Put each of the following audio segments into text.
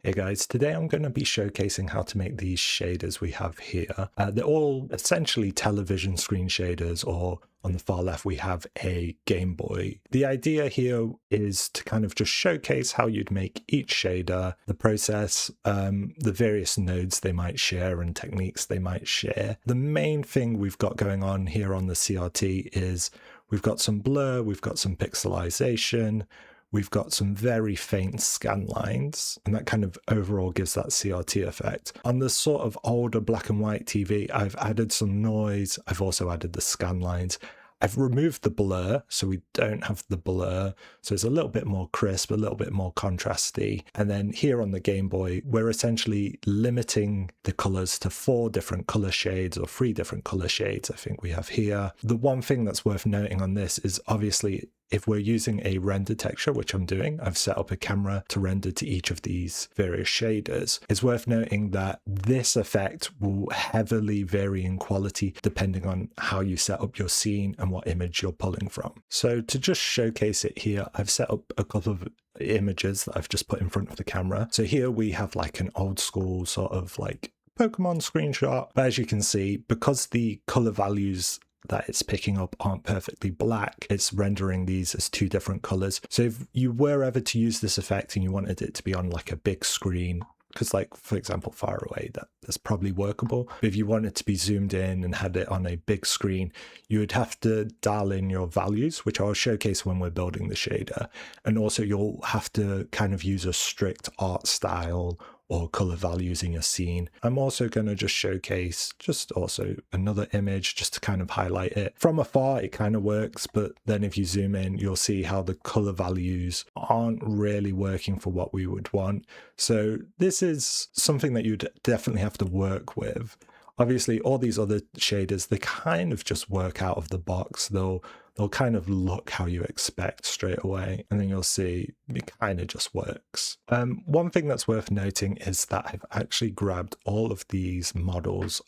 Hey guys, today I'm going to be showcasing how to make these shaders we have here. They're all essentially television screen shaders, or on the far left we have a Game Boy. The idea here is to kind of just showcase how you'd make each shader, the process, the various nodes they might share and techniques they might share. The main thing we've got going on here on the CRT is we've got some blur, we've got some pixelization, we've got some very faint scan lines, and that kind of overall gives that CRT effect. On the sort of older black and white TV, I've added some noise. I've also added the scan lines. I've removed the blur, so we don't have the blur. So it's a little bit more crisp, a little bit more contrasty. And then here on the Game Boy, we're essentially limiting the colors to 4 different color shades, or 3 different color shades, I think we have here. The one thing that's worth noting on this is obviously if we're using a render texture, which I'm doing, I've set up a camera to render to each of these various shaders. It's worth noting that this effect will heavily vary in quality depending on how you set up your scene and what image you're pulling from. So to just showcase it here, I've set up a couple of images that I've just put in front of the camera. So here we have like an old school sort of like Pokemon screenshot. But as you can see, because the color values that it's picking up aren't perfectly black, it's rendering these as 2 different colors. So if you were ever to use this effect and you wanted it to be on like a big screen, because like for example far away, that's probably workable, but if you wanted to be zoomed in and had it on a big screen, you would have to dial in your values, which I'll showcase when we're building the shader. And also you'll have to kind of use a strict art style or color values in your scene. I'm also going to just showcase just also another image just to kind of highlight it. From afar, it kind of works, but then if you zoom in, you'll see how the color values aren't really working for what we would want. So this is something that you'd definitely have to work with. Obviously, all these other shaders, they kind of just work out of the box. They'll kind of look how you expect straight away, and then you'll see it kind of just works. One thing that's worth noting is that I've actually grabbed all of these models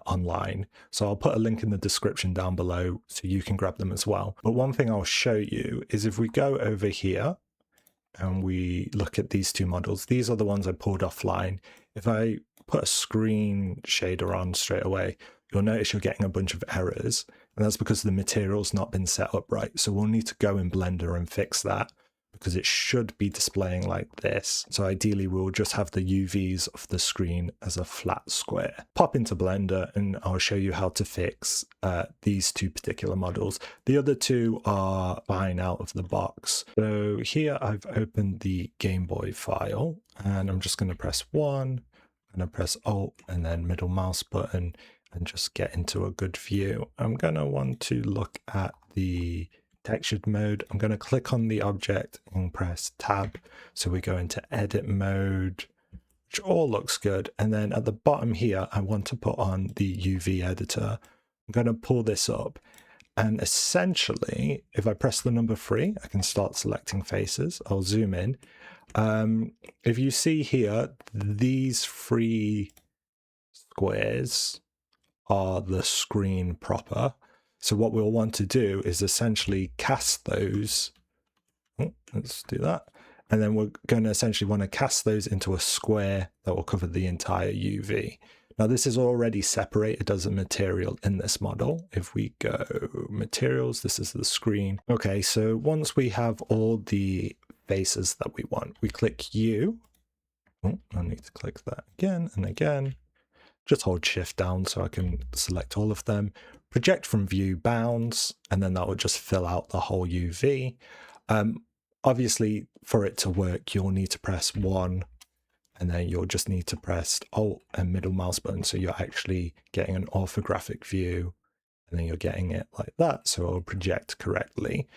online. So I'll put a link in the description down below so you can grab them as well. But one thing I'll show you is if we go over here and we look at these 2 models, these are the ones I pulled offline. If I put a screen shader on straight away, you'll notice you're getting a bunch of errors, and that's because the material's not been set up right. So we'll need to go in Blender and fix that, because it should be displaying like this. So ideally we'll just have the UVs of the screen as a flat square. Pop into Blender and I'll show you how to fix these 2 particular models. The other 2 are fine out of the box. So here I've opened the Game Boy file, and I'm just going to press 1, I'm going to press Alt and then middle mouse button and just get into a good view. I'm going to want to look at the textured mode. I'm going to click on the object and press tab. So we go into edit mode, which all looks good. And then at the bottom here, I want to put on the UV editor. I'm going to pull this up. And essentially, if I press the number 3, I can start selecting faces. I'll zoom in. If you see here, these 3 squares are the screen proper. So what we'll want to do is essentially cast those. Let's do that. And then we're going to essentially want to cast those into a square that will cover the entire UV. Now this is already separated as a material in this model. If we go materials, this is the screen. Okay, so once we have all the faces that we want, we click U. Oh, I need to click that again and again. Just hold shift down so I can select all of them. Project from view bounds, and then that will just fill out the whole UV. Obviously, for it to work, you'll need to press 1, and then you'll just need to press Alt and middle mouse button, so you're actually getting an orthographic view, and then you're getting it like that, so it'll project correctly.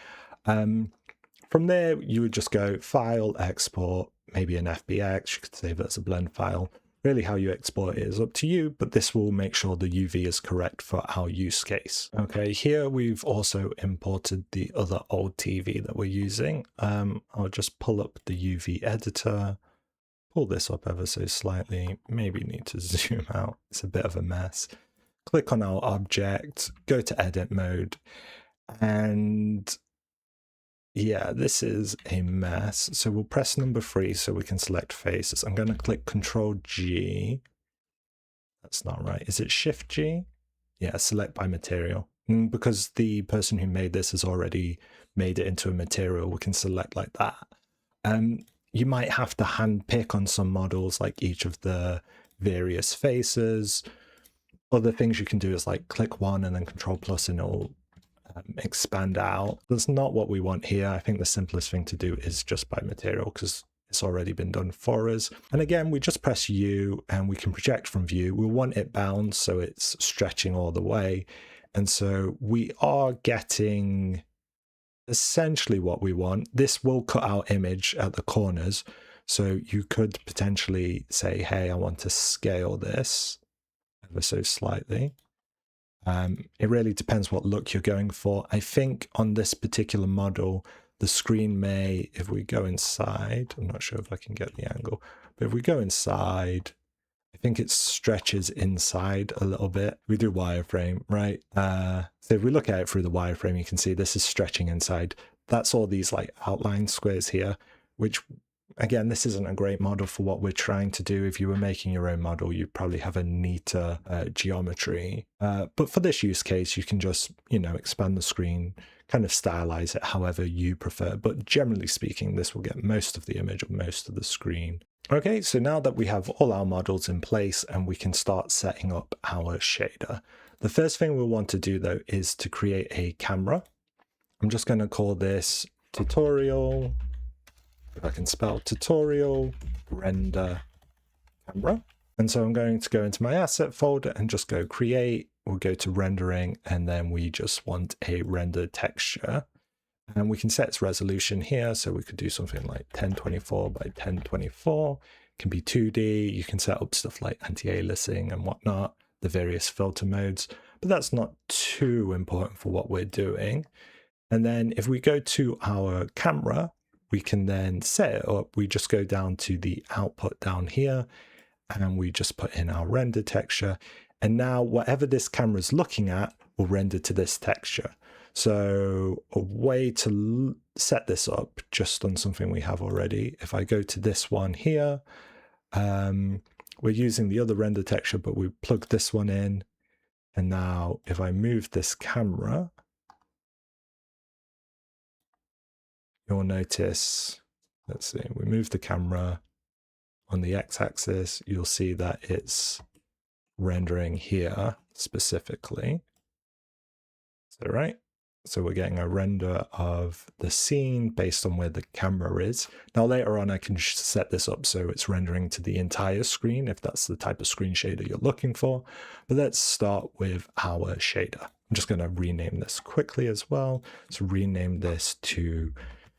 From there, you would just go File, Export, maybe an FBX, you could save it as a blend file. Really how you export it is up to you, but this will make sure the UV is correct for our use case. Okay, here we've also imported the other old TV that we're using. I'll just pull up the UV editor, pull this up ever so slightly, maybe need to zoom out, it's a bit of a mess. Click on our object, go to edit mode, and Yeah, this is a mess. So we'll press number 3 so we can select faces. I'm going to click Control G. That's not right. Is it Shift G? Yeah, select by material. And because the person who made this has already made it into a material, we can select like that. You might have to hand pick on some models, like each of the various faces. Other things you can do is like click one and then Control plus and it'll expand out. That's not what we want here. I think the simplest thing to do is just by material because it's already been done for us. And again, we just press U and we can project from view. We want it bound so it's stretching all the way. And so we are getting essentially what we want. This will cut our image at the corners. So you could potentially say, hey, I want to scale this ever so slightly. It really depends what look you're going for. I think on this particular model, the screen may, if we go inside, I'm not sure if I can get the angle, but if we go inside, I think it stretches inside a little bit. We do wireframe, right? So if we look at it through the wireframe, you can see this is stretching inside. That's all these like outline squares here, which again, this isn't a great model for what we're trying to do. If you were making your own model, you'd probably have a neater geometry. But for this use case, you can just, expand the screen, kind of stylize it however you prefer. But generally speaking, this will get most of the image or most of the screen. Okay, so now that we have all our models in place and we can start setting up our shader, the first thing we'll want to do though is to create a camera. I'm just going to call this tutorial. If I can spell tutorial render camera. And so I'm going to go into my asset folder and just go create. We'll go to rendering and then we just want a render texture. And we can set its resolution here. So we could do something like 1024 by 1024. It can be 2D. You can set up stuff like anti-aliasing and whatnot, the various filter modes. But that's not too important for what we're doing. And then if we go to our camera, we can then set it up. We just go down to the output down here and we just put in our render texture. And now whatever this camera is looking at will render to this texture. So a way to set this up just on something we have already. If I go to this one here, we're using the other render texture, but we plug this one in. And now if I move this camera, you'll notice, let's see, we move the camera on the x-axis, you'll see that it's rendering here specifically. Is that right? So we're getting a render of the scene based on where the camera is. Now later on I can set this up so it's rendering to the entire screen if that's the type of screen shader you're looking for. But let's start with our shader. I'm just going to rename this quickly as well. So rename this to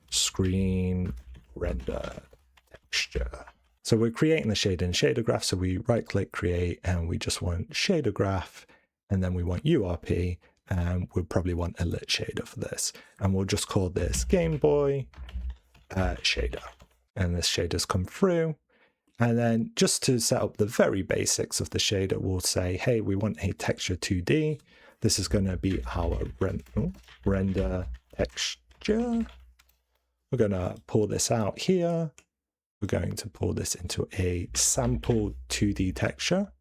screen render texture. So we're creating the shader in shadergraph. So we right click create and we just want shadergraph and then we want URP and we'll probably want a lit shader for this. And we'll just call this GameBoy Shader. And this shader's come through. And then just to set up the very basics of the shader, we'll say, hey, we want a texture 2D. This is going to be our render texture. We're going to pull this out here. We're going to pull this into a sample 2D texture.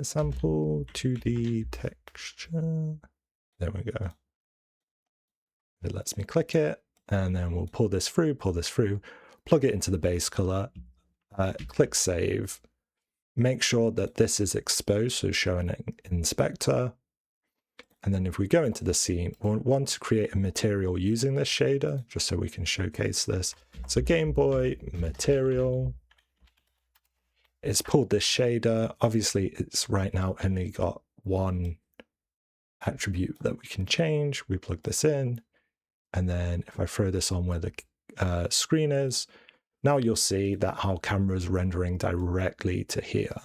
Sample 2D texture. There we go. It lets me click it. And then we'll pull this through, plug it into the base color, click save. Make sure that this is exposed, so show an inspector. And then if we go into the scene, we'll want to create a material using this shader, just so we can showcase this. So GameBoy material. It's pulled this shader. Obviously, it's right now only got one attribute that we can change. We plug this in. And then if I throw this on where the screen is, now you'll see that our camera is rendering directly to here.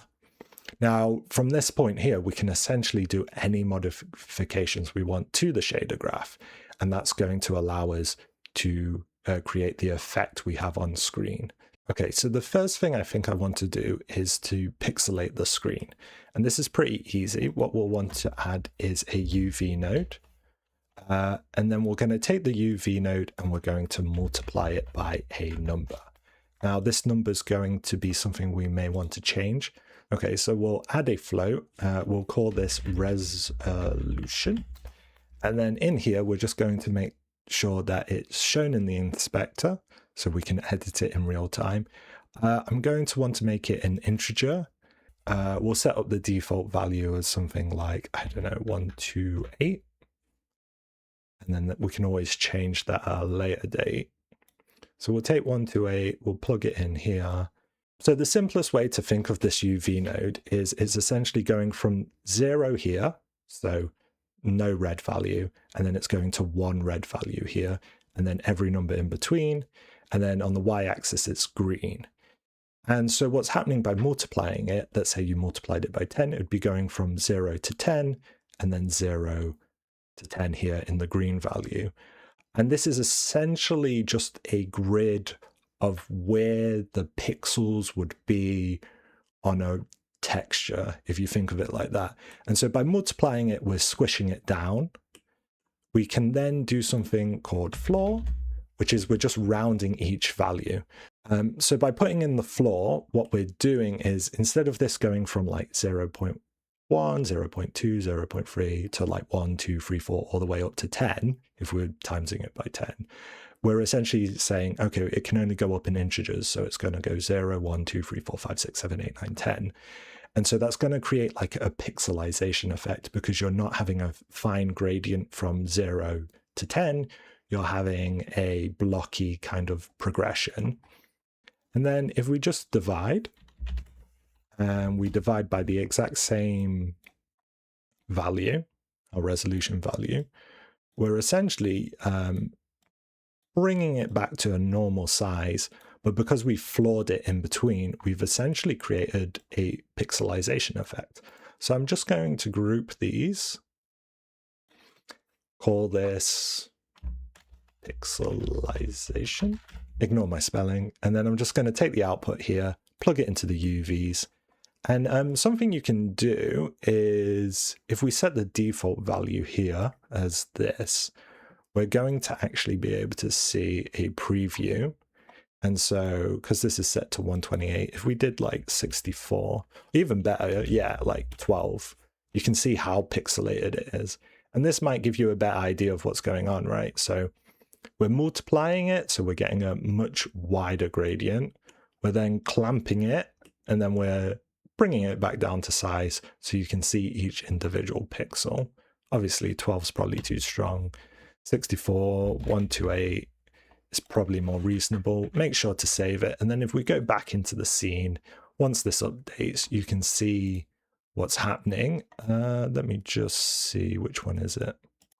Now, from this point here, we can essentially do any modifications we want to the shader graph, and that's going to allow us to create the effect we have on screen. Okay, so the first thing I think I want to do is to pixelate the screen, and this is pretty easy. What we'll want to add is a UV node. And then we're going to take the UV node and we're going to multiply it by a number. Now this number is going to be something we may want to change. Okay, so we'll add a float. We'll call this resolution. And then in here, we're just going to make sure that it's shown in the inspector so we can edit it in real time. I'm going to want to make it an integer. We'll set up the default value as something like, I don't know, 128. And then we can always change that at a later date. So we'll take 128, we'll plug it in here. So the simplest way to think of this UV node is it's essentially going from 0 here, so no red value, and then it's going to 1 red value here, and then every number in between, and then on the y-axis it's green. And so what's happening by multiplying it, let's say you multiplied it by 10, it would be going from 0 to 10, and then 0 to 10 here in the green value. And this is essentially just a grid of where the pixels would be on a texture, if you think of it like that. And so by multiplying it, we're squishing it down. We can then do something called floor, which is we're just rounding each value. So by putting in the floor, what we're doing is instead of this going from like 0.1, 0.2, 0.3 to like 1, 2, 3, 4, all the way up to 10, if we're timesing it by 10, we're essentially saying, okay, it can only go up in integers. So it's going to go 0, 1, 2, 3, 4, 5, 6, 7, 8, 9, 10. And so that's going to create like a pixelization effect because you're not having a fine gradient from 0 to 10. You're having a blocky kind of progression. And then if we just divide, and we divide by the exact same value, our resolution value, we're essentially bringing it back to a normal size, but because we floored it in between, we've essentially created a pixelization effect. So I'm just going to group these, call this pixelization, ignore my spelling, and then I'm just going to take the output here, plug it into the UVs. And something you can do is if we set the default value here as this, we're going to actually be able to see a preview. And so, because this is set to 128, if we did like 64, even better, yeah, like 12, you can see how pixelated it is. And this might give you a better idea of what's going on, right? So we're multiplying it, so we're getting a much wider gradient. We're then clamping it, and then we're bringing it back down to size so you can see each individual pixel. Obviously 12 is probably too strong. 64, 128 is probably more reasonable. Make sure to save it. And then if we go back into the scene, once this updates, you can see what's happening. Let me just see, which one is it?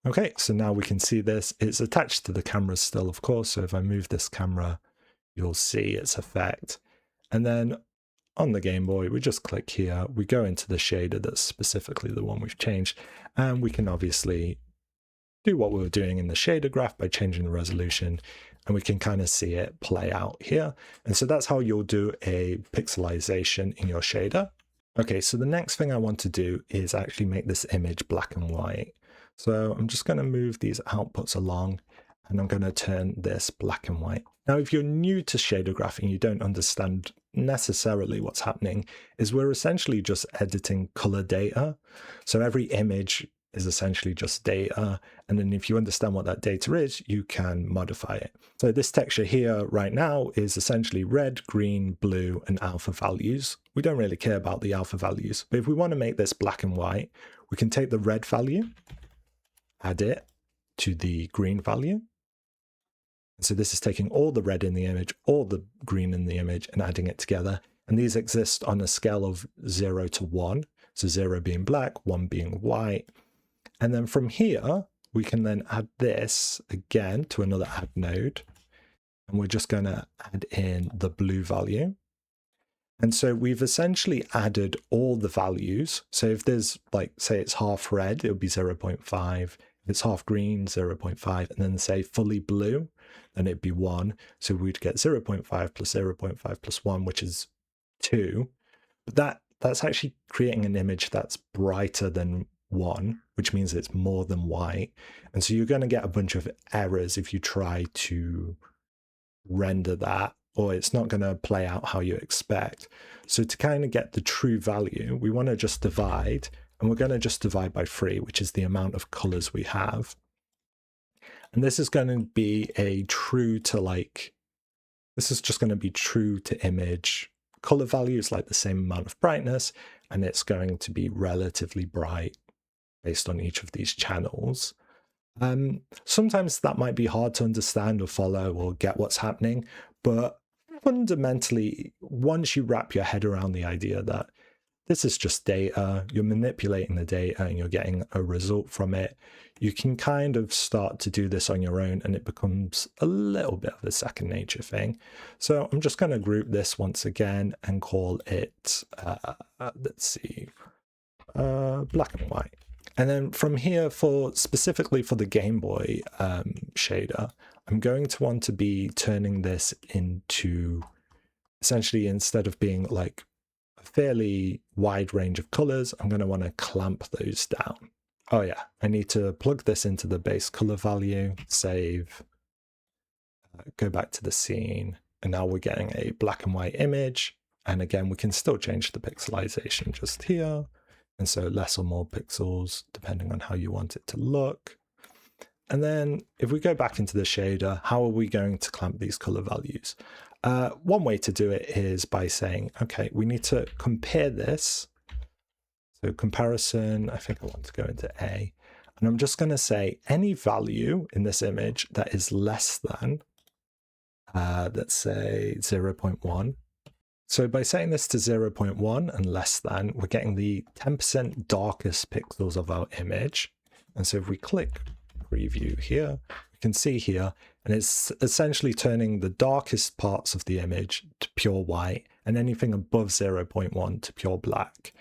Okay, so now we can see this. It's attached to the camera still, of course. So if I move this camera, you'll see its effect. And then on the Game Boy, we just click here, we go into the shader that's specifically the one we've changed, and we can obviously do what we were doing in the shader graph by changing the resolution, and we can kind of see it play out here. And so that's how you'll do a pixelization in your shader. Okay, so the next thing I want to do is actually make this image black and white. So I'm just going to move these outputs along, and I'm going to turn this black and white. Now, if you're new to shader graph and you don't understand necessarily what's happening, is we're essentially just editing color data. So every image is essentially just data. And then if you understand what that data is, you can modify it. So this texture here right now is essentially red, green, blue, and alpha values. We don't really care about the alpha values, but if we want to make this black and white, we can take the red value, add it to the green value. So this is taking all the red in the image, all the green in the image, and adding it together. And these exist on a scale of 0 to 1. So 0 being black, 1 being white. And then from here, we can then add this again to another add node. And we're just going to add in the blue value. And so we've essentially added all the values. So if there's like, say it's half red, it would be 0.5. If it's half green, 0.5. And then say fully blue, then it'd be 1. So we'd get 0.5 plus 0.5 plus 1, which is 2. But that's actually creating an image that's brighter than 1, which means it's more than white. And so you're going to get a bunch of errors if you try to render that, or it's not going to play out how you expect. So to kind of get the true value, we want to just divide, and we're going to just divide by 3, which is the amount of colors we have. And this is going to be a true to like, this is just going to be true to image color values, like the same amount of brightness, and it's going to be relatively bright based on each of these channels. Sometimes that might be hard to understand or follow or get what's happening, but fundamentally, once you wrap your head around the idea that this is just data, you're manipulating the data and you're getting a result from it, you can kind of start to do this on your own, and it becomes a little bit of a second nature thing. So I'm just going to group this once again and call it, let's see, black and white. And then from here, specifically for the Game Boy shader, I'm going to want to be turning this into, essentially, instead of being like a fairly wide range of colors, I'm going to want to clamp those down. Oh yeah, I need to plug this into the base color value, save, go back to the scene, and now we're getting a black and white image. And again, we can still change the pixelization just here. And so less or more pixels, depending on how you want it to look. And then if we go back into the shader, how are we going to clamp these color values? One way to do it is by saying, okay, we need to compare this. So comparison, I think I want to go into A. And I'm just going to say any value in this image that is less than, let's say 0.1. So by setting this to 0.1 and less than, we're getting the 10% darkest pixels of our image. And so if we click preview here, we can see here, and it's essentially turning the darkest parts of the image to pure white and anything above 0.1 to pure black.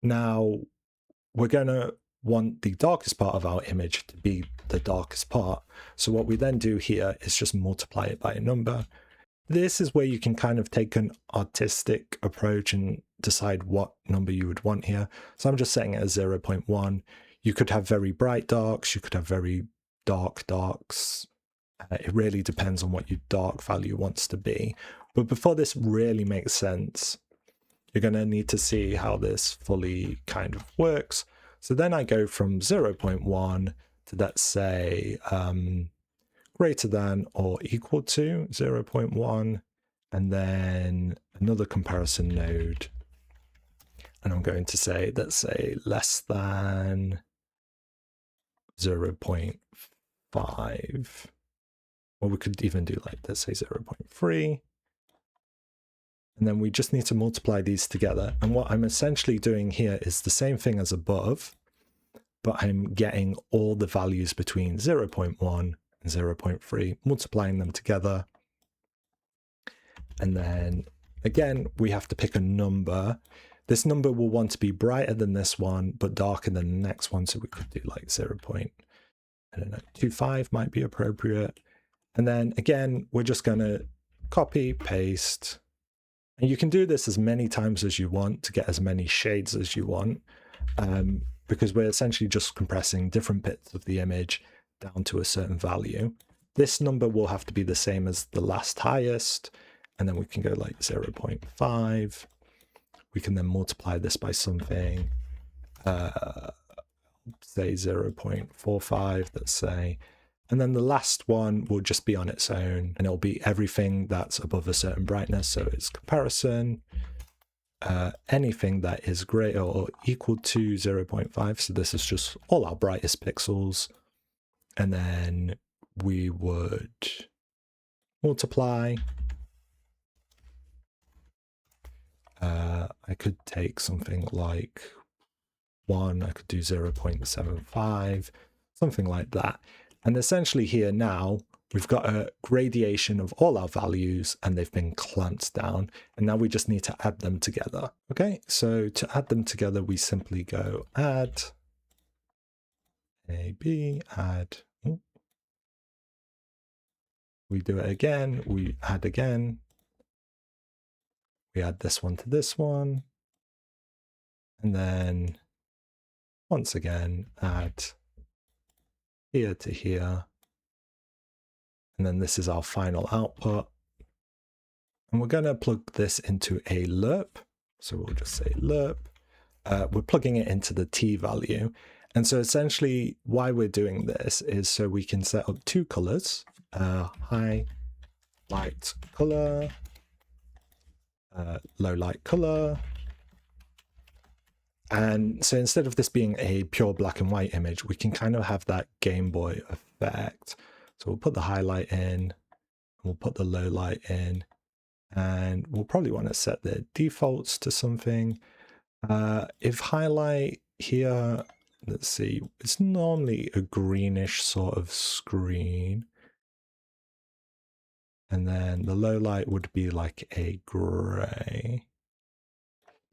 Now, we're going to want the darkest part of our image to be the darkest part. So what we then do here is just multiply it by a number. This is where you can kind of take an artistic approach and decide what number you would want here. So I'm just setting it as 0.1. You could have very bright darks, you could have very dark darks. It really depends on what your dark value wants to be. But before this really makes sense, you're going to need to see how this fully kind of works. So then I go from 0.1 to, let's say, greater than or equal to 0.1, and then another comparison node. And I'm going to say, let's say, less than 0.5. Or we could even do like, let's say 0.3. And then we just need to multiply these together. And what I'm essentially doing here is the same thing as above, but I'm getting all the values between 0.1 and 0.3, multiplying them together. And then again, we have to pick a number. This number will want to be brighter than this one, but darker than the next one. So we could do like 0.25 might be appropriate. And then again, we're just going to copy, paste. And you can do this as many times as you want to get as many shades as you want, because we're essentially just compressing different bits of the image down to a certain value. This number will have to be the same as the last highest, and then we can go like 0.5. We can then multiply this by something, say 0.45, let's say. And then the last one will just be on its own, and it'll be everything that's above a certain brightness. So it's comparison, anything that is greater or equal to 0.5. So this is just all our brightest pixels. And then we would multiply. I could take something like 1, I could do 0.75, something like that. And essentially here now, we've got a gradation of all our values and they've been clamped down. And now we just need to add them together. Okay, so to add them together, we simply go add, A, B, add. We do it again, we add again. We add this one to this one. And then once again, add here to here. And then this is our final output. And we're going to plug this into a lerp. So we'll just say lerp. We're plugging it into the T value. And so essentially why we're doing this is so we can set up two colors, high light color, low light color. And so instead of this being a pure black and white image, we can kind of have that Game Boy effect. So we'll put the highlight in, we'll put the low light in, and we'll probably want to set the defaults to something. If highlight here, let's see, it's normally a greenish sort of screen. And then the low light would be like a gray.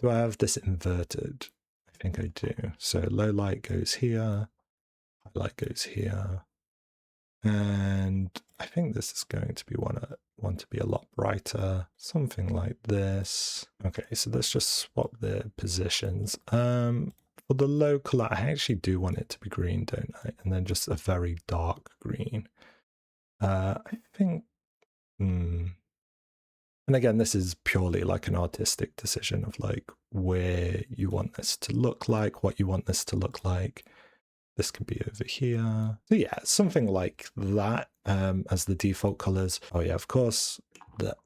Do I have this inverted? I think I do. So low light goes here, highlight goes here. And I think this is going to be want to be a lot brighter, something like this. Okay, so let's just swap the positions. For the low color, I actually do want it to be green, don't I? And then just a very dark green. I think, and again, this is purely like an artistic decision of like where you want this to look like, what you want this to look like. This can be over here. So yeah, something like that as the default colors. Oh yeah, of course,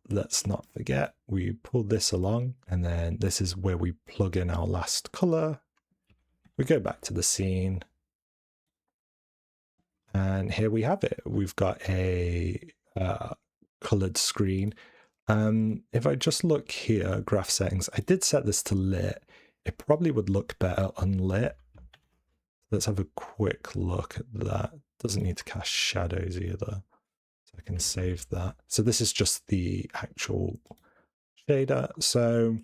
let's not forget, we pull this along and then this is where we plug in our last color. We go back to the scene. And here we have it. We've got a colored screen. If I just look here, graph settings, I did set this to lit. It probably would look better unlit. Let's have a quick look at that. Doesn't need to cast shadows either. So I can save that. So this is just the actual shader. So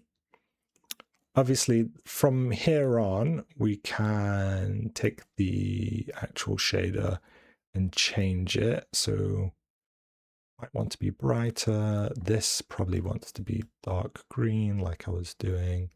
obviously from here on, we can take the actual shader and change it. So might want to be brighter. This probably wants to be dark green like I was doing.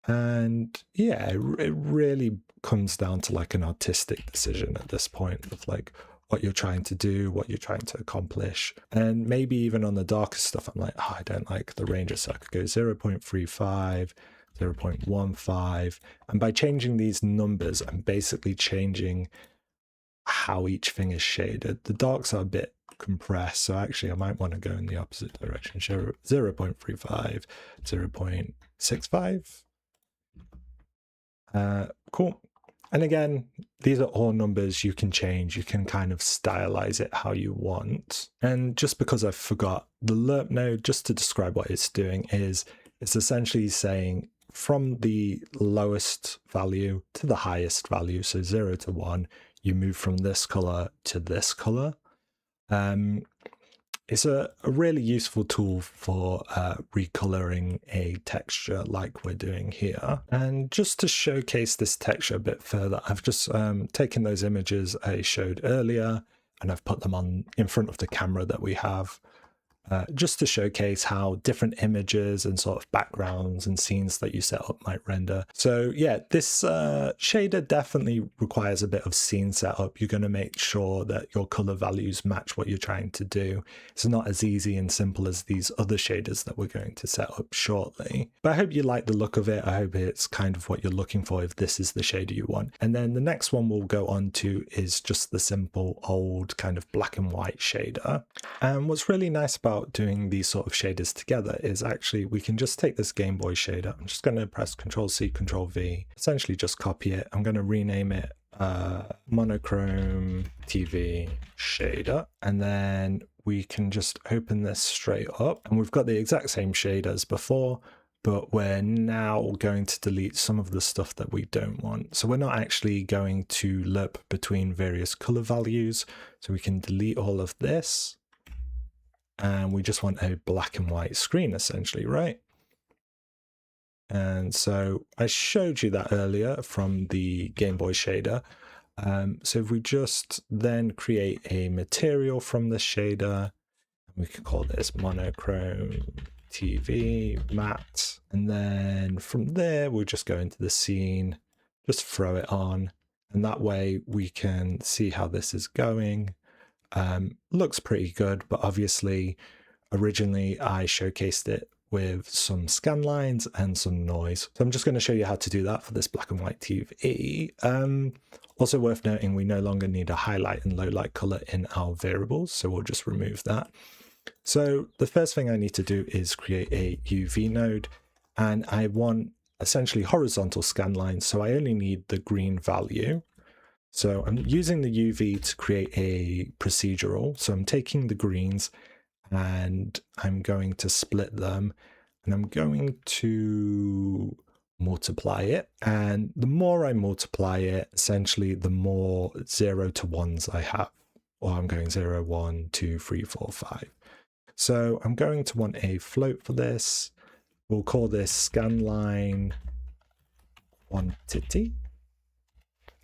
And yeah, it really comes down to like an artistic decision at this point of like what you're trying to do, what you're trying to accomplish. And maybe even on the darker stuff, I'm like, oh, I don't like the range, so I could go 0.35, 0.15. And by changing these numbers, I'm basically changing how each thing is shaded. The darks are a bit compressed, so actually I might want to go in the opposite direction. 0.35, 0.65. Cool. And again, these are all numbers you can change. You can kind of stylize it how you want. And just because I forgot, the lerp node, just to describe what it's doing, is it's essentially saying from the lowest value to the highest value, so 0 to 1, you move from this color to this color. It's a really useful tool for recoloring a texture like we're doing here. And just to showcase this texture a bit further, I've just taken those images I showed earlier and I've put them on in front of the camera that we have. Just to showcase how different images and sort of backgrounds and scenes that you set up might render. So yeah, this shader definitely requires a bit of scene setup. You're going to make sure that your color values match what you're trying to do. It's not as easy and simple as these other shaders that we're going to set up shortly. But I hope you like the look of it. I hope it's kind of what you're looking for if this is the shader you want. And then the next one we'll go on to is just the simple old kind of black and white shader. And what's really nice about doing these sort of shaders together is actually we can just take this Game Boy shader. I'm just going to press Ctrl+C, Ctrl+V, essentially just copy it. I'm going to rename it Monochrome TV Shader, and then we can just open this straight up and we've got the exact same shader as before, but we're now going to delete some of the stuff that we don't want. So we're not actually going to lerp between various color values, so we can delete all of this. And we just want a black and white screen essentially, right? And so I showed you that earlier from the Game Boy shader. So if we just then create a material from the shader, we could call this Monochrome TV Matte. And then from there, we'll just go into the scene just throw it on. And that way we can see how this is going. Looks pretty good, but obviously originally I showcased it with some scan lines and some noise. So I'm just going to show you how to do that for this black and white TV. Also worth noting, we no longer need a highlight and low light color in our variables, so we'll just remove that. So the first thing I need to do is create a UV node, and I want essentially horizontal scan lines, so I only need the green value. So I'm using the UV to create a procedural. So I'm taking the greens and I'm going to split them, and I'm going to multiply it. And the more I multiply it, essentially the more 0 to 1s I have, or I'm going 0, 1, 2, 3, 4, 5. So I'm going to want a float for this. We'll call this scanline quantity.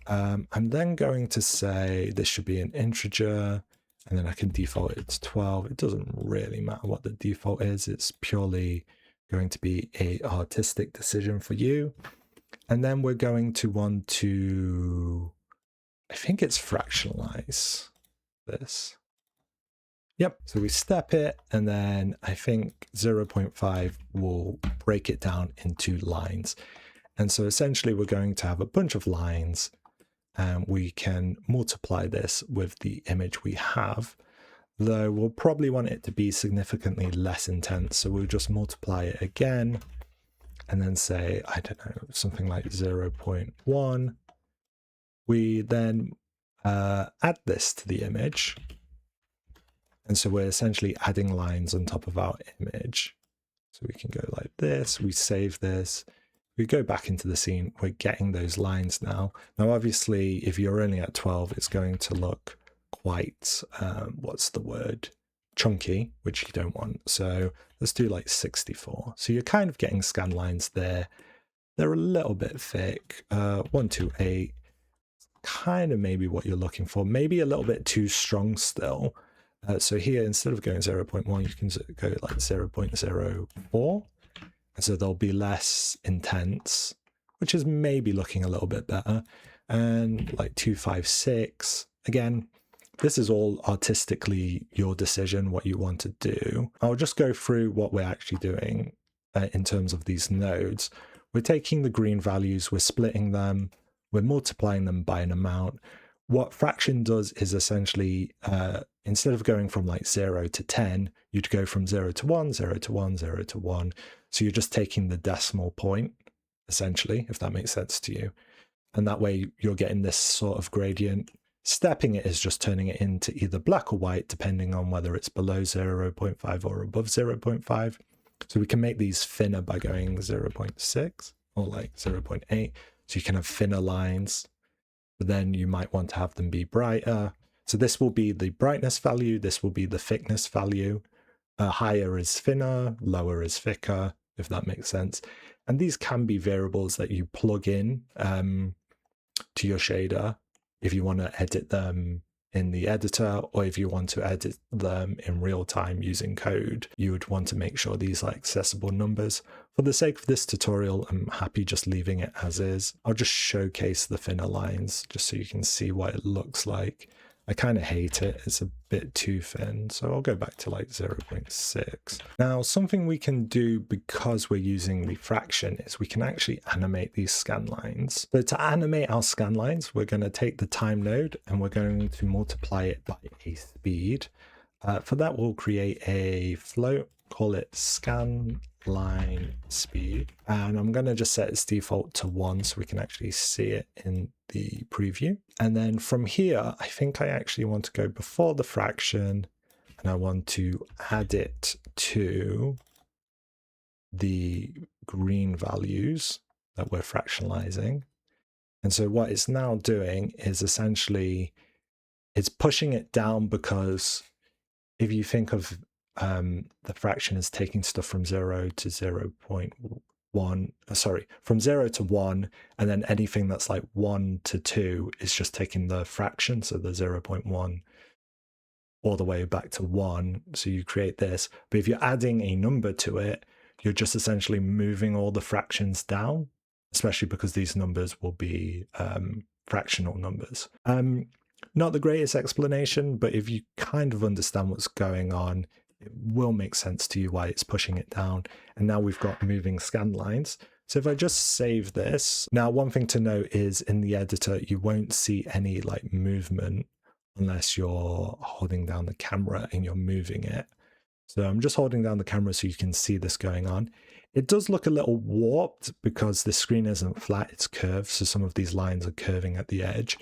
I'm then going to say this should be an integer, and then I can default it to 12. It doesn't really matter what the default is. It's purely going to be a artistic decision for you. And then we're going to want to, I think it's fractionalize this. Yep, so we step it, and then I think 0.5 will break it down into lines. And so essentially we're going to have a bunch of lines, and we can multiply this with the image we have, though we'll probably want it to be significantly less intense. So we'll just multiply it again and then say, I don't know, something like 0.1. We then add this to the image. And so we're essentially adding lines on top of our image. So we can go like this, we save this. We go back into the scene, we're getting those lines now. Now, obviously, if you're only at 12, it's going to look quite, what's the word? Chunky, which you don't want. So let's do like 64. So you're kind of getting scan lines there. They're a little bit thick. 128, kind of maybe what you're looking for. Maybe a little bit too strong still. So here, instead of going 0.1, you can go like 0.04. So they'll be less intense, which is maybe looking a little bit better. And like 256, again, this is all artistically your decision, what you want to do. I'll just go through what we're actually doing in terms of these nodes. We're taking the green values, we're splitting them, we're multiplying them by an amount. What fraction does is essentially, instead of going from like 0 to 10, you'd go from 0 to 1, 0 to 1, 0 to 1. So you're just taking the decimal point, essentially, if that makes sense to you. And that way you're getting this sort of gradient. Stepping it is just turning it into either black or white, depending on whether it's below 0.5 or above 0.5. So we can make these thinner by going 0.6 or like 0.8. So you can have thinner lines, but then you might want to have them be brighter. So this will be the brightness value. This will be the thickness value. Higher is thinner, lower is thicker, if that makes sense. And these can be variables that you plug in to your shader if you want to edit them in the editor, or if you want to edit them in real time using code. You would want to make sure these are accessible numbers. For the sake of this tutorial, I'm happy just leaving it as is. I'll just showcase the thinner lines just so you can see what it looks like. I kind of hate it. It's a bit too thin. So I'll go back to like 0.6. Now, something we can do because we're using the fraction is we can actually animate these scan lines. So to animate our scan lines, we're going to take the time node and we're going to multiply it by a speed. For that, we'll create a float, call it scan line speed. And I'm going to just set its default to 1 so we can actually see it in the preview. And then from here, I think I actually want to go before the fraction and I want to add it to the green values that we're fractionalizing. And so what it's now doing is essentially it's pushing it down, because if you think of the fraction as taking stuff from 0 to 0.1, from 0 to 1, and then anything that's like 1 to 2 is just taking the fraction, so the 0.1 all the way back to 1. So you create this, but if you're adding a number to it, you're just essentially moving all the fractions down. especially because these numbers will be fractional numbers. Not the greatest explanation, but if you kind of understand what's going on, it will make sense to you why it's pushing it down. And now we've got moving scan lines. So if I just save this, now one thing to note is in the editor, you won't see any like movement unless you're holding down the camera and you're moving it. So I'm just holding down the camera so you can see this going on. It does look a little warped because the screen isn't flat, it's curved. So some of these lines are curving at the edge.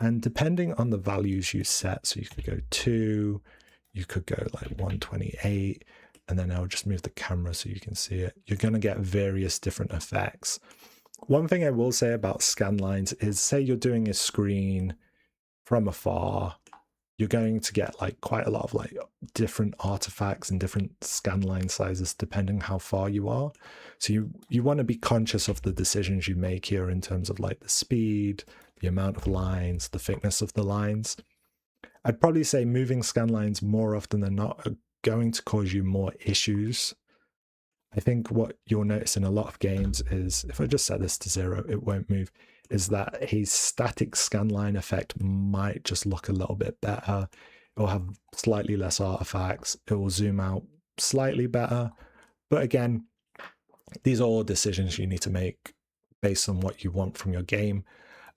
And depending on the values you set, so you could go 2, you could go like 128, and then I'll just move the camera so you can see it. You're going to get various different effects. One thing I will say about scan lines is, say you're doing a screen from afar, you're going to get like quite a lot of like different artifacts and different scan line sizes depending how far you are. So you want to be conscious of the decisions you make here in terms of like the speed, the amount of lines, the thickness of the lines. I'd probably say moving scan lines more often than not are going to cause you more issues. I think what you'll notice in a lot of games is, if I just set this to 0, it won't move, is that a static scanline effect might just look a little bit better. It will have slightly less artifacts. It will zoom out slightly better. But again, these are all decisions you need to make based on what you want from your game.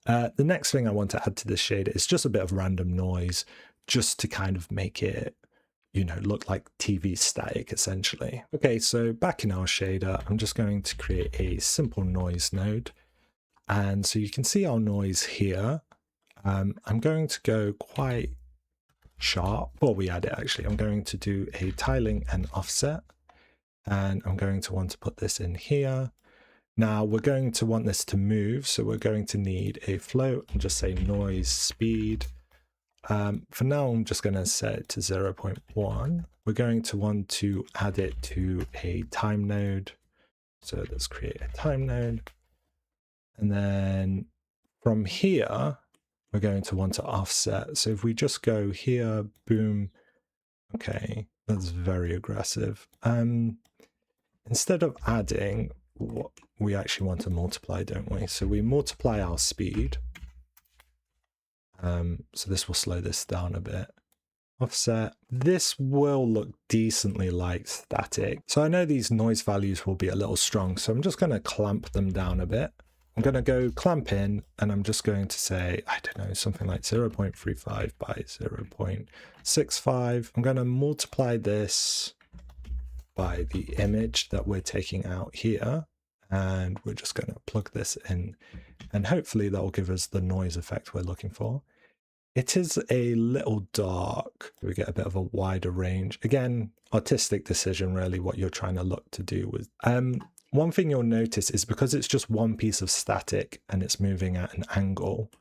The next thing I want to add to this shader is just a bit of random noise, just to kind of make it, you know, look like TV static essentially. Okay, so back in our shader, I'm just going to create a simple noise node. And so you can see our noise here. I'm going to go quite sharp. Before we add it, actually, I'm going to do a tiling and offset. And I'm going to want to put this in here. Now we're going to want this to move. So we're going to need a float and just say noise speed. For now, I'm just going to set it to 0.1. We're going to want to add it to a time node. So let's create a time node. And then from here, we're going to want to offset. So if we just go here, boom. Okay, that's very aggressive. Instead of adding, what we actually want to multiply, don't we? So we multiply our speed. So this will slow this down a bit. Offset. This will look decently like static. So I know these noise values will be a little strong, so I'm just going to clamp them down a bit. I'm going to go clamp in, and I'm just going to say, I don't know, something like 0.35 by 0.65. I'm going to multiply this by the image that we're taking out here, and we're just going to plug this in, and hopefully that will give us the noise effect we're looking for. It is a little dark. We get a bit of a wider range. Again, artistic decision, really, what you're trying to look to do with. One thing you'll notice is because it's just one piece of static and it's moving at an angle,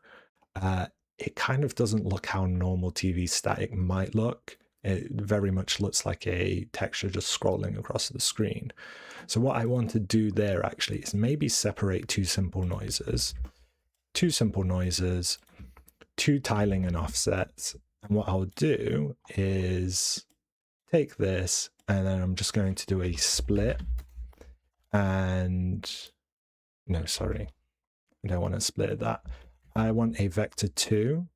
it kind of doesn't look how normal TV static might look. It very much looks like a texture just scrolling across the screen. So what I want to do there actually is maybe separate two simple noises, two tiling and offsets. And what I'll do is take this, and then I'm just going to do a split. And no, sorry, I don't want to split that. I want a vector 2.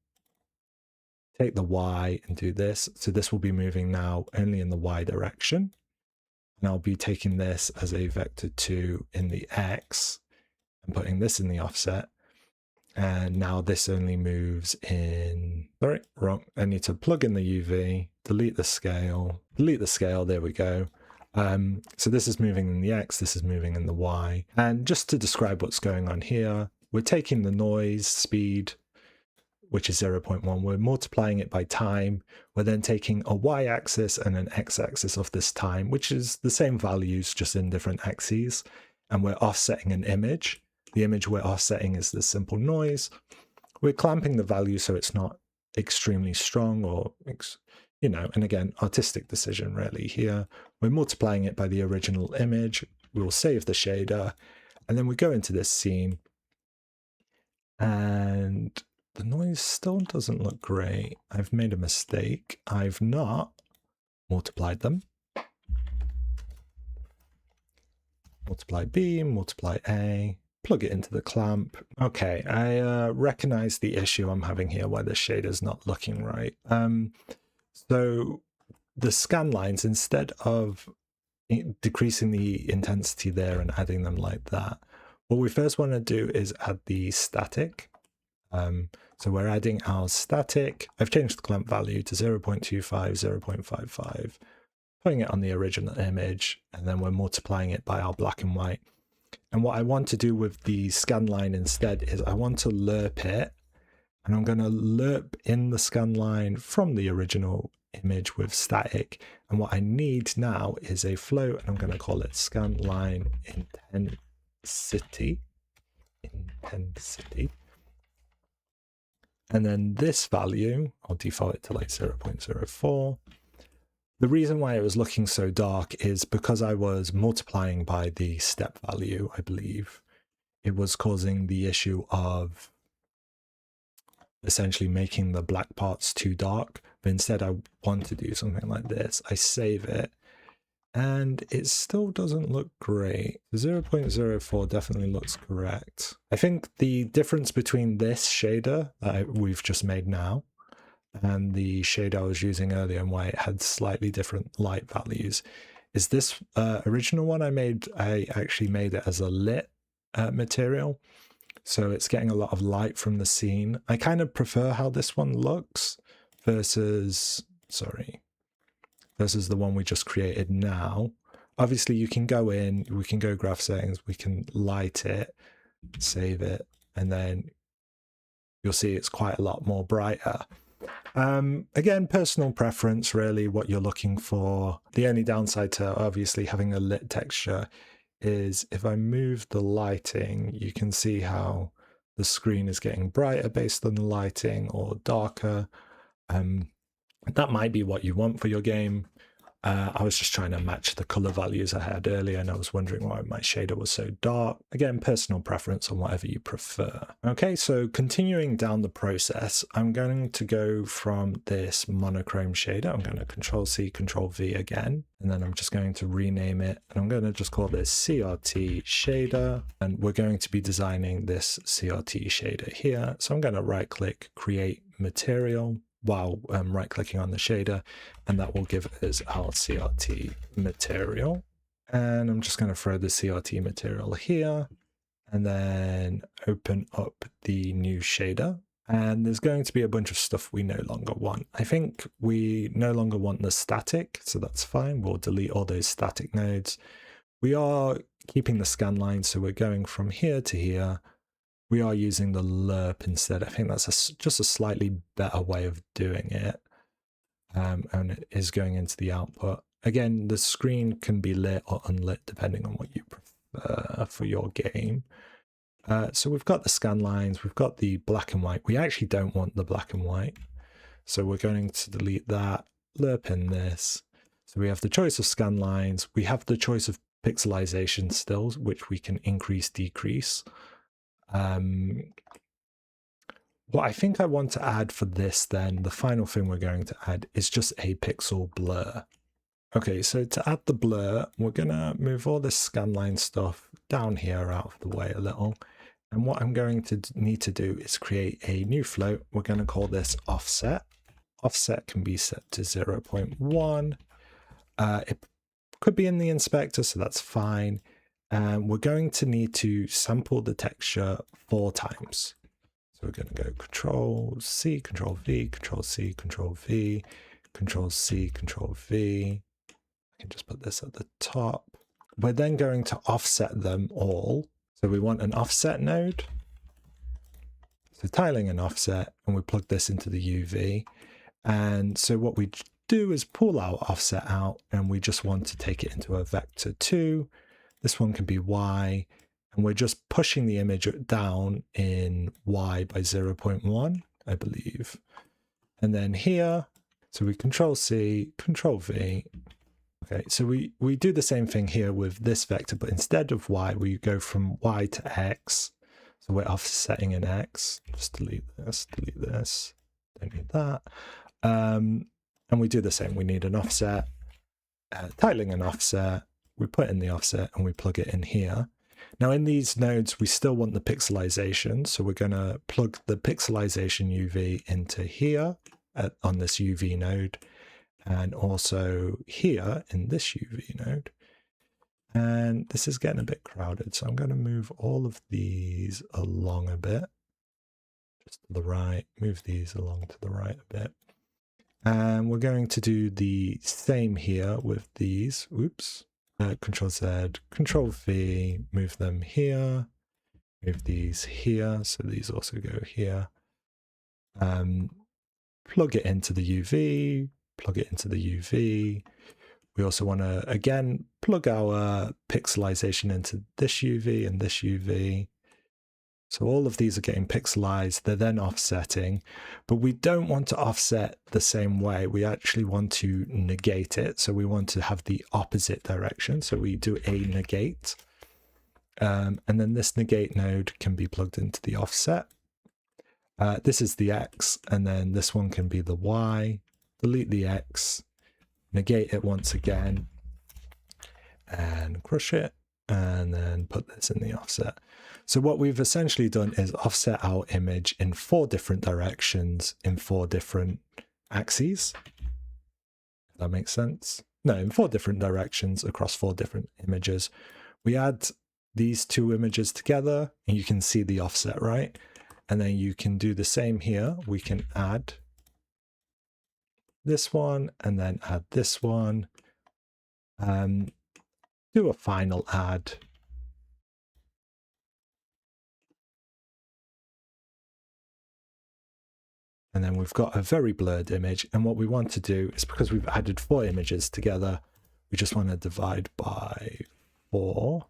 Take the Y and do this. So this will be moving now only in the Y direction. And I'll be taking this as a vector 2 in the X and putting this in the offset. And now this only moves in, sorry, wrong. I need to plug in the UV, delete the scale, there we go. So this is moving in the X, this is moving in the Y. And just to describe what's going on here, we're taking the noise speed, which is 0.1, we're multiplying it by time. We're then taking a Y-axis and an X-axis of this time, which is the same values, just in different axes. And we're offsetting an image. The image we're offsetting is this simple noise. We're clamping the value so it's not extremely strong or, you know, and again, artistic decision really here. We're multiplying it by the original image. We will save the shader, and then we go into this scene, and the noise still doesn't look great. I've made a mistake. I've not multiplied them. Multiply B, multiply A. plug it into the clamp. Okay, I recognize the issue I'm having here where the shader's not looking right. So the scan lines, instead of decreasing the intensity there and adding them like that, what we first want to do is add the static. So we're adding our static. I've changed the clamp value to 0.25, 0.55, putting it on the original image, and then we're multiplying it by our black and white. And what I want to do with the scan line instead is I want to lerp it, and I'm going to lerp in the scan line from the original image with static. And what I need now is a float, and I'm going to call it scan line intensity. And then this value, I'll default it to like 0.04. The reason why it was looking so dark is because I was multiplying by the step value, I believe. It was causing the issue of essentially making the black parts too dark. But instead I want to do something like this. I save it, and it still doesn't look great. 0.04 definitely looks correct. I think the difference between this shader that we've just made now and the shade I was using earlier and why it had slightly different light values is this original one I actually made it as a lit material. So it's getting a lot of light from the scene. I kind of prefer how this one looks versus the one we just created now. Obviously you can go in, we can go graph settings, we can light it, save it, and then you'll see it's quite a lot more brighter. Again, personal preference, really, what you're looking for. The only downside to obviously having a lit texture is if I move the lighting, you can see how the screen is getting brighter based on the lighting or darker. That might be what you want for your game. I was just trying to match the color values I had earlier, and I was wondering why my shader was so dark. Again, personal preference on whatever you prefer. Okay, so continuing down the process, I'm going to go from this monochrome shader. I'm going to Control-C, Control-V again, and then I'm just going to rename it, and I'm going to just call this CRT Shader, and we're going to be designing this CRT shader here. So I'm going to right-click, Create Material, while right-clicking on the shader, and that will give us our CRT material. And I'm just going to throw the CRT material here, and then open up the new shader. And there's going to be a bunch of stuff we no longer want. I think we no longer want the static, so that's fine. We'll delete all those static nodes. We are keeping the scan line, so we're going from here to here. We are using the lerp instead. I think that's just a slightly better way of doing it. And it is going into the output. Again, the screen can be lit or unlit depending on what you prefer for your game. So we've got the scan lines, we've got the black and white. We actually don't want the black and white. So we're going to delete that, lerp in this. So we have the choice of scan lines. We have the choice of pixelization still, which we can increase, decrease. What I think I want to add for this then, the final thing we're going to add is just a pixel blur. Okay, so to add the blur, we're going to move all this scanline stuff down here out of the way a little. And what I'm going to need to do is create a new float. We're going to call this offset. Offset can be set to 0.1. It could be in the inspector, so that's fine. And we're going to need to sample the texture 4 times. So we're going to go Control-C, Control-V, Control-C, Control-V, Control-C, Control-V. I can just put this at the top. We're then going to offset them all. So we want an offset node. So tiling and offset, and we plug this into the UV. And so what we do is pull our offset out, and we just want to take it into a vector 2. This one can be Y, and we're just pushing the image down in Y by 0.1, I believe. And then here, so we Control-C, Control-V. Okay, so we do the same thing here with this vector, but instead of Y, we go from Y to X. So we're offsetting in X. Just delete this, don't need that. And we do the same. We need an offset, tiling an offset. We put in the offset and we plug it in here. Now in these nodes, we still want the pixelization. So we're going to plug the pixelization UV into here on this UV node, and also here in this UV node. And this is getting a bit crowded, so I'm going to move all of these along a bit, just to the right, move these along to the right a bit. And we're going to do the same here with these. Oops. Control Z, Control V, move them here, move these here, so these also go here. Plug it into the UV, plug it into the UV. We also want to, again, plug our pixelization into this UV and this UV. So all of these are getting pixelized, they're then offsetting, but we don't want to offset the same way. We actually want to negate it. So we want to have the opposite direction. So we do a negate. And then this negate node can be plugged into the offset. This is the X, and then this one can be the Y. Delete the X, negate it once again, and crush it, and then put this in the offset. So what we've essentially done is offset our image in 4 different directions in 4 different axes. If that makes sense. No, in 4 different directions across 4 different images. We add these 2 images together and you can see the offset, right? And then you can do the same here. We can add this one and then add this one. Do a final add. And then we've got a very blurred image. And what we want to do is, because we've added 4 images together, we just want to divide by 4.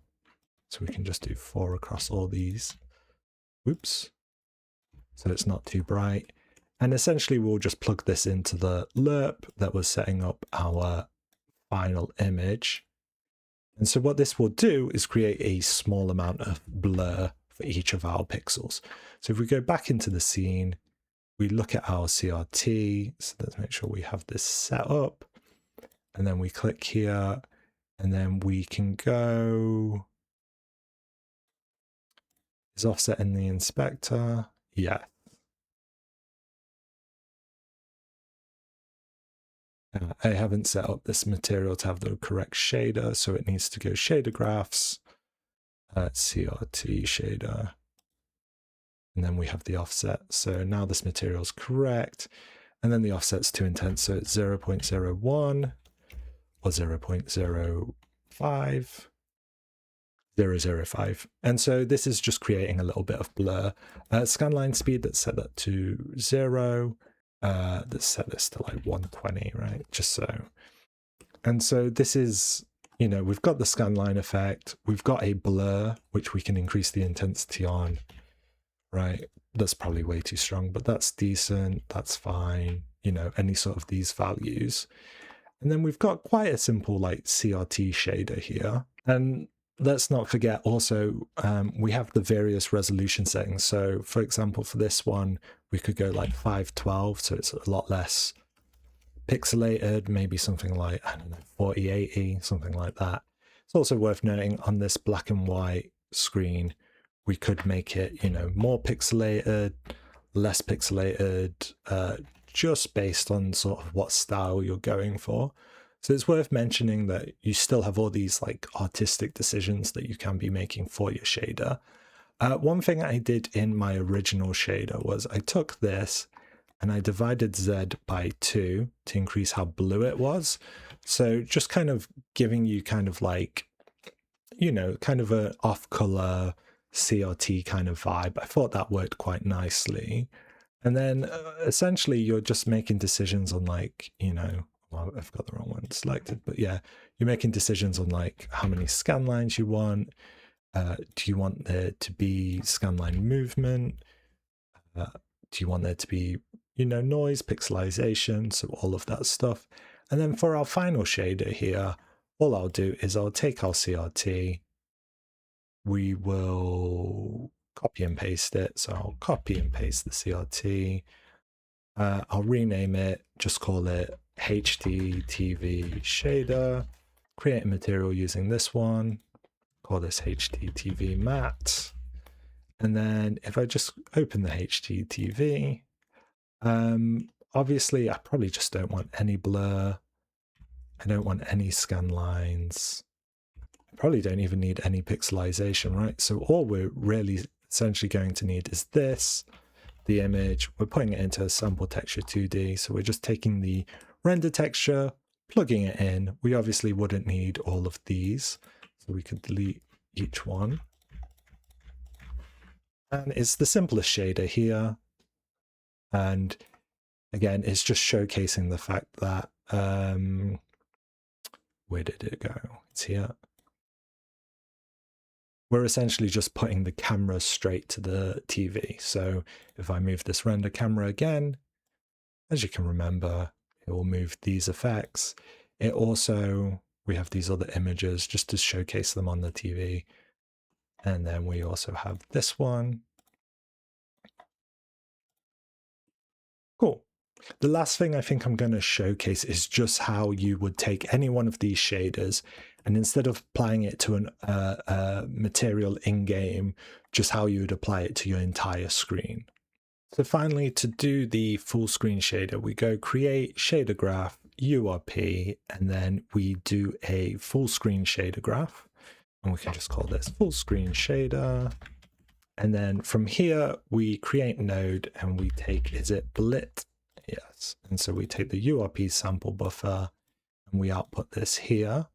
So we can just do 4 across all these. Oops. So it's not too bright. And essentially we'll just plug this into the lerp that was setting up our final image. And so what this will do is create a small amount of blur for each of our pixels. So if we go back into the scene, we look at our CRT, so let's make sure we have this set up, and then we click here, and then we can go, is offset in the inspector? Yeah. I haven't set up this material to have the correct shader, so it needs to go shadergraphs, CRT shader. And then we have the offset. So now this material is correct. And then the offset's too intense. So it's 0.01 or 0.05, 0.05. And so this is just creating a little bit of blur. Scanline speed, let's set that to 0. Let's set this to like 120, right? Just so. And so this is, you know, we've got the scanline effect. We've got a blur, which we can increase the intensity on. Right, that's probably way too strong, but that's decent, that's fine, you know, any sort of these values. And then we've got quite a simple like CRT shader here. And let's not forget also, we have the various resolution settings. So for example, for this one, we could go like 512, so it's a lot less pixelated, maybe something like, I don't know, 4080, something like that. It's also worth noting on this black and white screen, we could make it, you know, more pixelated, less pixelated, just based on sort of what style you're going for. So it's worth mentioning that you still have all these like artistic decisions that you can be making for your shader. One thing I did in my original shader was I took this and I divided Z by 2 to increase how blue it was. So just kind of giving you kind of like, you know, kind of an off-color CRT kind of vibe. I thought that worked quite nicely. And then essentially you're just making decisions on like, you know, well, I've got the wrong one selected, but yeah, you're making decisions on like how many scan lines you want. Do you want there to be scanline movement? Do you want there to be, you know, noise, pixelization, so all of that stuff. And then for our final shader here, all I'll do is I'll take our CRT, we will copy and paste it. So I'll copy and paste the CRT. I'll rename it, just call it HD TV Shader. Create a material using this one, call this HDTV matte. And then if I just open the HDTV, obviously I probably just don't want any blur. I don't want any scan lines. I probably don't even need any pixelization, right? So all we're really essentially going to need is this, the image. We're putting it into a sample texture 2D. So we're just taking the render texture, plugging it in. We obviously wouldn't need all of these, so we could delete each one. And it's the simplest shader here. And again, it's just showcasing the fact that, where did it go? It's here. We're essentially just putting the camera straight to the TV. So if I move this render camera again, as you can remember, it will move these effects. It also, we have these other images just to showcase them on the TV. And then we also have this one. Cool. The last thing I think I'm going to showcase is just how you would take any one of these shaders and instead of applying it to a material in-game, just how you would apply it to your entire screen. So finally, to do the full screen shader, we go create shadergraph, URP, and then we do a full screen shader graph. And we can just call this full screen shader. And then from here, we create node and we take, is it blit? Yes. And so we take the URP sample buffer and we output this here.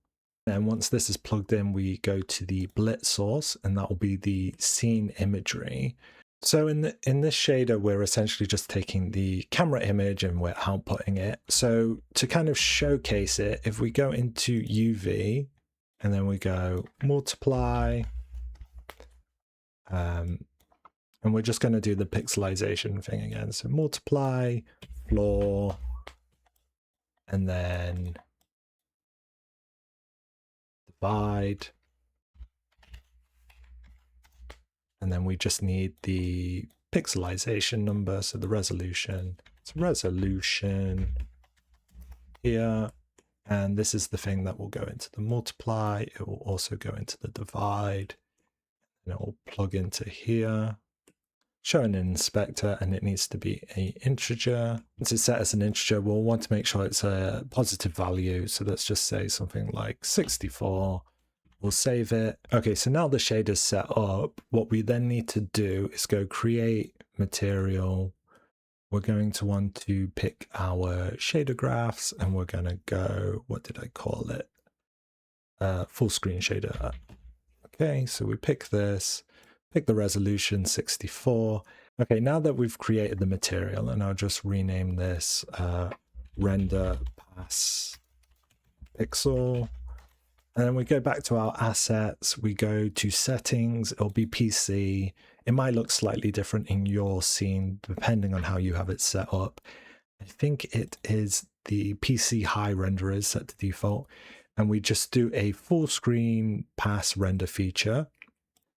And once this is plugged in, we go to the blit source and that will be the scene imagery. So in this shader, we're essentially just taking the camera image and we're outputting it. So to kind of showcase it, if we go into UV and then we go multiply, and we're just going to do the pixelization thing again. So multiply, floor, and then divide. And then we just need the pixelization number, so the resolution. It's resolution here. And this is the thing that will go into the multiply. It will also go into the divide. And it will plug into here. Show an inspector, and it needs to be an integer. Once it's set as an integer, we'll want to make sure it's a positive value. So let's just say something like 64. We'll save it. Okay, so now the shader's set up. What we then need to do is go create material. We're going to want to pick our shader graphs and we're going to go, what did I call it? Full screen shader. Okay, so we pick this, pick the resolution 64. Okay, now that we've created the material, and I'll just rename this render pass pixel. And then we go back to our assets, we go to settings, it'll be PC. It might look slightly different in your scene, depending on how you have it set up. I think it is the PC high renderer is set to default. And we just do a full screen pass render feature.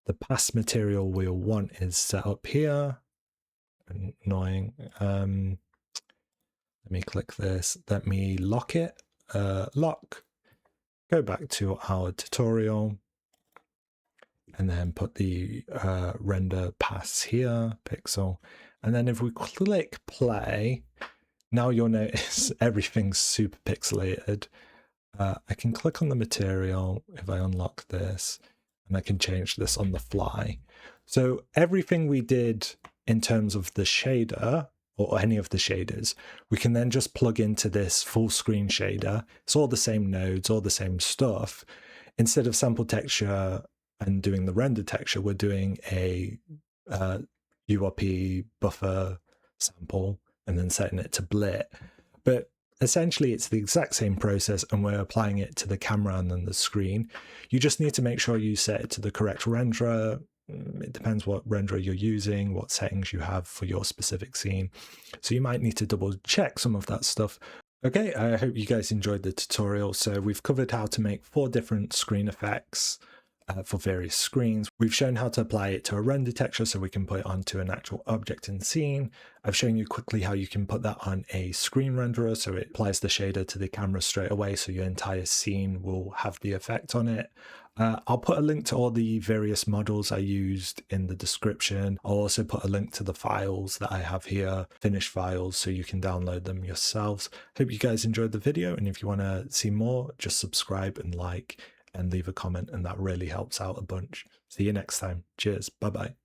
The pass material we'll want is set up here. Annoying. Let me click this. Let me lock it. Lock. Go back to our tutorial and then put the render pass here, pixel. And then if we click play, now you'll notice everything's super pixelated. I can click on the material if I unlock this, and I can change this on the fly. So everything we did in terms of the shader, or any of the shaders, we can then just plug into this full screen shader. It's all the same nodes, all the same stuff. Instead of sample texture and doing the render texture, we're doing a URP buffer sample and then setting it to blit. But essentially it's the exact same process and we're applying it to the camera and then the screen. You just need to make sure you set it to the correct renderer. It depends what renderer you're using, what settings you have for your specific scene. So you might need to double check some of that stuff. Okay, I hope you guys enjoyed the tutorial. So we've covered how to make 4 different screen effects for various screens. We've shown how to apply it to a render texture so we can put it onto an actual object in scene. I've shown you quickly how you can put that on a screen renderer so it applies the shader to the camera straight away so your entire scene will have the effect on it. I'll put a link to all the various models I used in the description. I'll also put a link to the files that I have here, finished files, so you can download them yourselves. Hope you guys enjoyed the video, and if you want to see more, just subscribe and like and leave a comment, and that really helps out a bunch. See you next time. Cheers. Bye-bye.